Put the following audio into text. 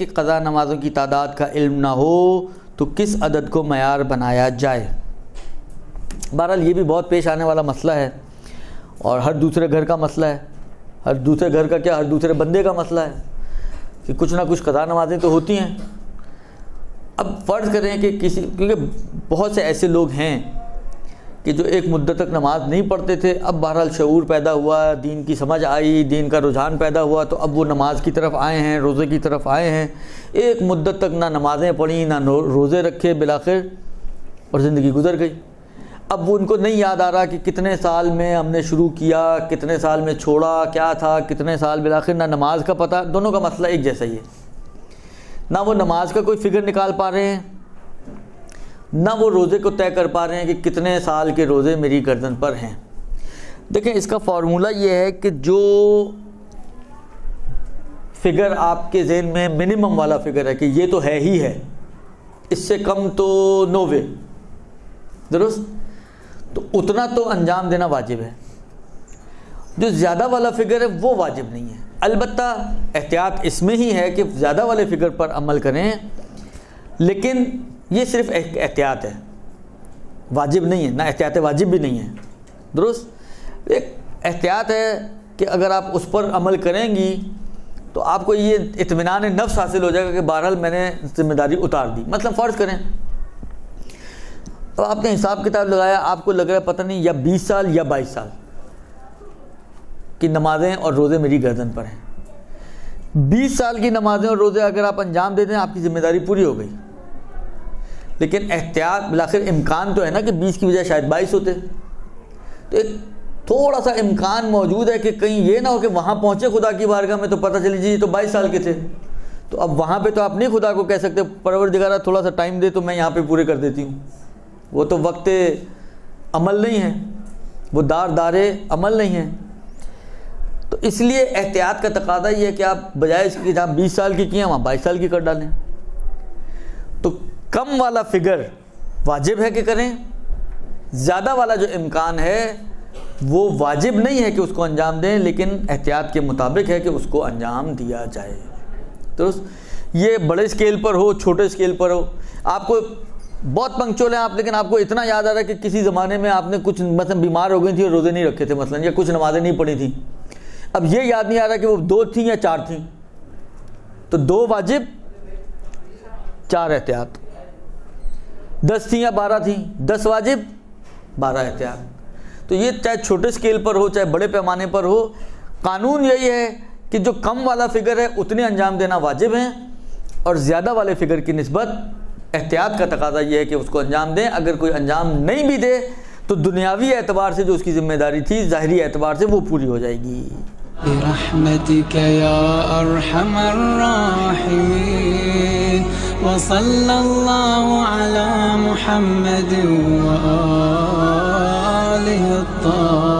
کہ قضا نمازوں کی تعداد کا علم نہ ہو تو کس عدد کو معیار بنایا جائے؟ بہرحال یہ بھی بہت پیش آنے والا مسئلہ ہے، اور ہر دوسرے گھر کا مسئلہ ہے، ہر دوسرے گھر کا کیا، ہر دوسرے بندے کا مسئلہ ہے کہ کچھ نہ کچھ قضا نمازیں تو ہوتی ہیں۔ اب فرض کریں کہ کیونکہ بہت سے ایسے لوگ ہیں کہ جو ایک مدت تک نماز نہیں پڑھتے تھے، اب بہرحال شعور پیدا ہوا، دین کی سمجھ آئی، دین کا رجحان پیدا ہوا، تو اب وہ نماز کی طرف آئے ہیں، روزے کی طرف آئے ہیں۔ ایک مدت تک نہ نمازیں پڑھیں، نہ روزے رکھے، بالآخر اور زندگی گزر گئی۔ اب وہ ان کو نہیں یاد آ رہا کہ کتنے سال میں ہم نے شروع کیا، کتنے سال میں چھوڑا، کیا تھا، کتنے سال، بالآخر نہ نماز کا پتہ، دونوں کا مسئلہ ایک جیسا ہی ہے۔ نہ وہ نماز کا کوئی فگر نکال پا رہے ہیں، نہ وہ روزے کو طے کر پا رہے ہیں کہ کتنے سال کے روزے میری گردن پر ہیں۔ دیکھیں اس کا فارمولہ یہ ہے کہ جو فگر آپ کے ذہن میں منیمم والا فگر ہے کہ یہ تو ہے ہی ہے، اس سے کم تو نو وے، درست، تو اتنا تو انجام دینا واجب ہے۔ جو زیادہ والا فگر ہے وہ واجب نہیں ہے، البتہ احتیاط اس میں ہی ہے کہ زیادہ والے فگر پر عمل کریں، لیکن یہ صرف احتیاط ہے، واجب نہیں ہے، نہ احتیاط واجب بھی نہیں ہے، درست۔ ایک احتیاط ہے کہ اگر آپ اس پر عمل کریں گی تو آپ کو یہ اطمینان نفس حاصل ہو جائے گا کہ بہرحال میں نے ذمہ داری اتار دی۔ مثلا فرض کریں اب آپ نے حساب کتاب لگایا، آپ کو لگ رہا ہے پتہ نہیں یا 20 سال یا 22 سال کی نمازیں اور روزے میری گردن پر ہیں۔ 20 سال کی نمازیں اور روزے اگر آپ انجام دے دیں آپ کی ذمہ داری پوری ہو گئی، لیکن احتیاط بالآخر امکان تو ہے نا کہ 20 کی بجائے شاید 22 ہوتے، تو ایک تھوڑا سا امکان موجود ہے کہ کہیں یہ نہ ہو کہ وہاں پہنچے خدا کی بارگاہ میں تو پتہ چلی جی تو 22 سال کے تھے، تو اب وہاں پہ تو آپ نہیں خدا کو کہہ سکتے پروردگارہ تھوڑا سا ٹائم دے تو میں یہاں پہ پورے کر دیتی ہوں، وہ تو وقت عمل نہیں ہے، وہ دارے عمل نہیں ہے۔ تو اس لیے احتیاط کا تقاضا یہ ہے کہ آپ بجائے اس کی جہاں 20 سال کی کیے وہاں 22 سال کی کر ڈالیں۔ تو کم والا فگر واجب ہے کہ کریں، زیادہ والا جو امکان ہے وہ واجب نہیں ہے کہ اس کو انجام دیں، لیکن احتیاط کے مطابق ہے کہ اس کو انجام دیا جائے۔ تو یہ بڑے اسکیل پر ہو، چھوٹے اسکیل پر ہو، آپ کو بہت پنکچول ہیں آپ، لیکن آپ کو اتنا یاد آ رہا ہے کہ کسی زمانے میں آپ نے کچھ مثلا بیمار ہو گئی تھی اور روزے نہیں رکھے تھے مثلا، یا کچھ نمازیں نہیں پڑھی تھیں، اب یہ یاد نہیں آ رہا کہ وہ 2 تھیں یا 4 تھیں، تو 2 واجب 4 احتیاط، 10 تھیں یا 12 تھیں، 10 واجب 12 احتیاط۔ تو یہ چاہے چھوٹے اسکیل پر ہو چاہے بڑے پیمانے پر ہو، قانون یہی ہے کہ جو کم والا فگر ہے اتنے انجام دینا واجب ہیں، اور زیادہ والے فگر کی نسبت احتیاط کا تقاضا یہ ہے کہ اس کو انجام دیں۔ اگر کوئی انجام نہیں بھی دے تو دنیاوی اعتبار سے جو اس کی ذمہ داری تھی ظاہری اعتبار سے وہ پوری ہو جائے گی۔ برحمتك يا أرحم الراحمين وصلى الله على محمد وآله الطاهرين